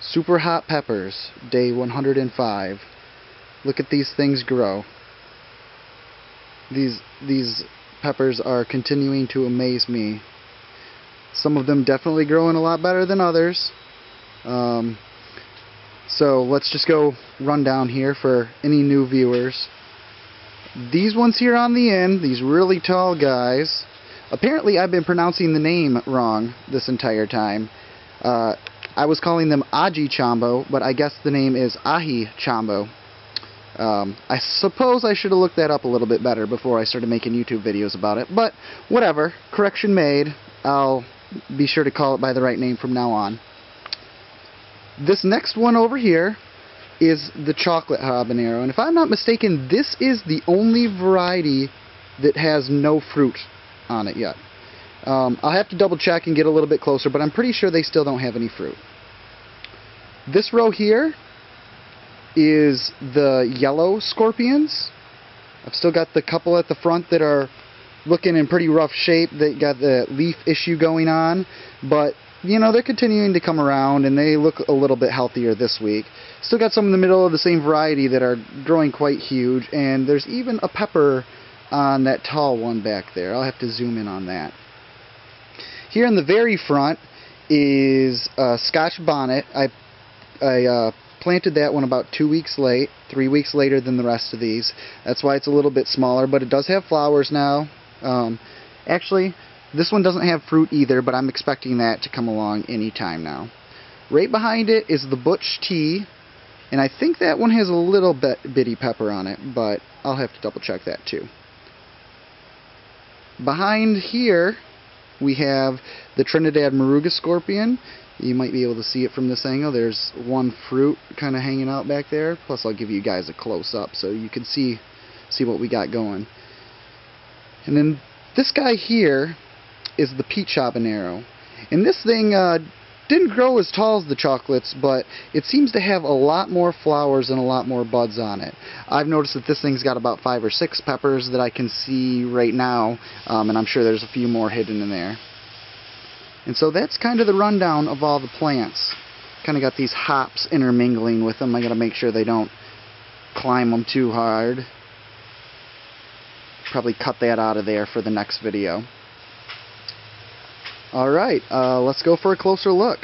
Super hot peppers, day 105. Look at these things grow. These peppers are continuing to amaze me. Some of them definitely growing a lot better than others. So let's just go run down here for any new viewers. These ones here on the end, these really tall guys. Apparently I've been pronouncing the name wrong this entire time. I was calling them Aji Chombo, but I guess the name is Ahi Chombo. I suppose I should have looked that up a little bit better before I started making YouTube videos about it, but whatever, correction made. I'll be sure to call it by the right name from now on. This next one over here is the chocolate habanero, and if I'm not mistaken, this is the only variety that has no fruit on it yet. I'll have to double check and get a little bit closer, but I'm pretty sure they still don't have any fruit. This row here is the yellow scorpions. I've still got the couple at the front that are looking in pretty rough shape. They got the leaf issue going on, but you know, they're continuing to come around and they look a little bit healthier this week. Still got some in the middle of the same variety that are growing quite huge, and there's even a pepper on that tall one back there. I'll have to zoom in on that. Here in the very front is Scotch Bonnet. I planted that one about 2 weeks late, 3 weeks later than the rest of these. That's why it's a little bit smaller, but it does have flowers now. Actually, this one doesn't have fruit either, but I'm expecting that to come along any time now. Right behind it is the Butch tea, and I think that one has a little bitty pepper on it, but I'll have to double check that too. Behind here we have the Trinidad Moruga scorpion. You might be able to see it from this angle. There's one fruit kind of hanging out back there. Plus I'll give you guys a close-up so you can see what we got going. And then this guy here is the peach habanero. And this thing didn't grow as tall as the chocolates, but it seems to have a lot more flowers and a lot more buds on it. I've noticed that this thing's got about 5 or 6 peppers that I can see right now, and I'm sure there's a few more hidden in there. And so that's kind of the rundown of all the plants. Kind of got these hops intermingling with them. I got to make sure they don't climb them too hard. Probably cut that out of there for the next video. Alright, let's go for a closer look.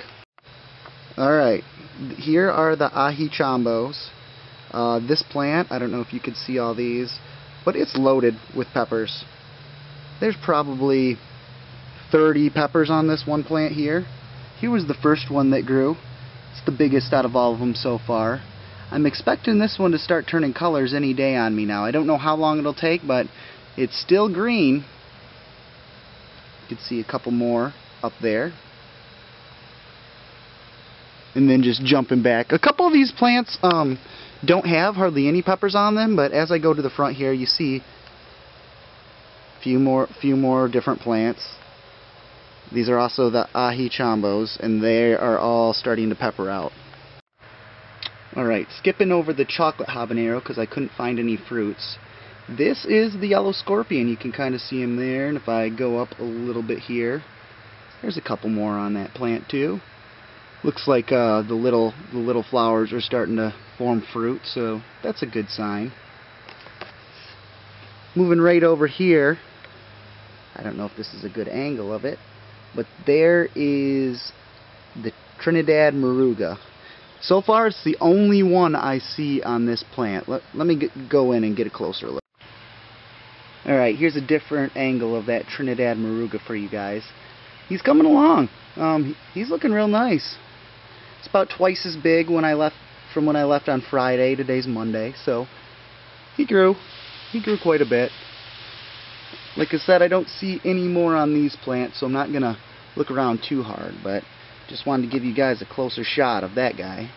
Alright, here are the Ahi Chombos. This plant, I don't know if you could see all these, but it's loaded with peppers. There's probably 30 peppers on this one plant here. Here was the first one that grew. It's the biggest out of all of them so far. I'm expecting this one to start turning colors any day on me now. I don't know how long it'll take, but it's still green. You can see a couple more up there. And then just jumping back. A couple of these plants don't have hardly any peppers on them, but as I go to the front here, you see a few more different plants. These are also the Ahi Chombos, and they are all starting to pepper out. Alright, skipping over the chocolate habanero because I couldn't find any fruits. This is the yellow scorpion. You can kind of see him there, and if I go up a little bit here, there's a couple more on that plant too. Looks like the little flowers are starting to form fruit, so that's a good sign. Moving right over here, I don't know if this is a good angle of it, but there is the Trinidad Moruga. So far it's the only one I see on this plant. Let me go in and get a closer look. Alright, here's a different angle of that Trinidad Moruga for you guys. He's coming along. He's looking real nice. It's about twice as big from when I left on Friday. Today's Monday, so he grew quite a bit. Like I said, I don't see any more on these plants, so I'm not gonna look around too hard, but just wanted to give you guys a closer shot of that guy.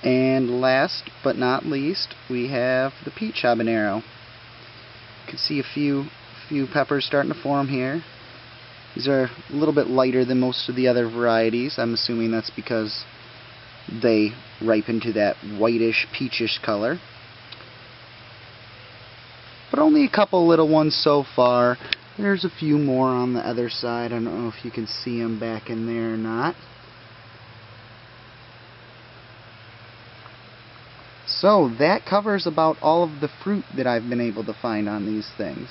And last but not least, we have the peach habanero. You can see a few peppers starting to form here. These are a little bit lighter than most of the other varieties. I'm assuming that's because they ripen to that whitish, peachish color. But only a couple little ones so far. There's a few more on the other side. I don't know if you can see them back in there or not. So that covers about all of the fruit that I've been able to find on these things.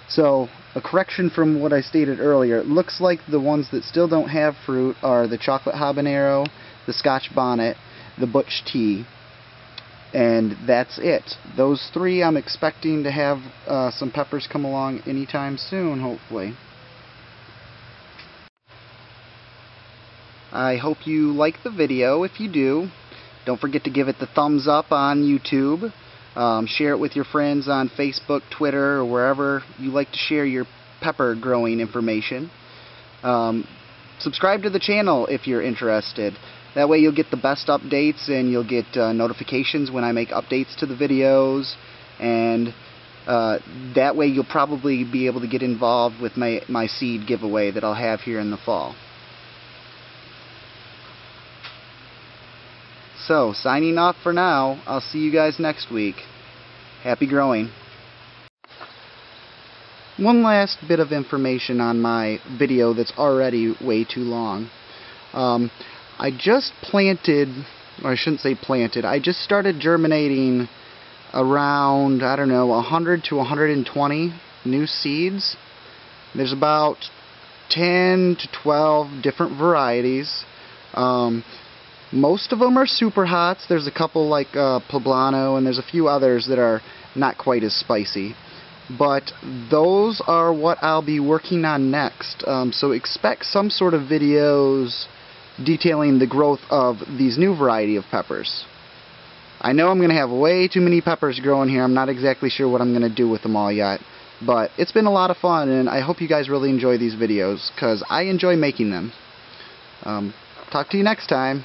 So a correction from what I stated earlier, it looks like the ones that still don't have fruit are the chocolate habanero, the Scotch Bonnet, the Butch tea, and that's it. Those three I'm expecting to have some peppers come along anytime soon, hopefully. I hope you like the video. If you do, don't forget to give it the thumbs up on YouTube. Share it with your friends on Facebook, Twitter, or wherever you like to share your pepper growing information. Subscribe to the channel if you're interested. That way you'll get the best updates and you'll get notifications when I make updates to the videos, and that way you'll probably be able to get involved with my seed giveaway that I'll have here in the fall. So, signing off for now. I'll see you guys next week. Happy growing. One last bit of information on my video that's already way too long. I just planted, or I shouldn't say planted, I just started germinating around, I don't know, 100 to 120 new seeds. There's about 10 to 12 different varieties. Most of them are super hots. There's a couple like poblano, and there's a few others that are not quite as spicy. But those are what I'll be working on next. So expect some sort of videos detailing the growth of these new variety of peppers. I know I'm going to have way too many peppers growing here. I'm not exactly sure what I'm going to do with them all yet. But it's been a lot of fun, and I hope you guys really enjoy these videos, because I enjoy making them. Talk to you next time.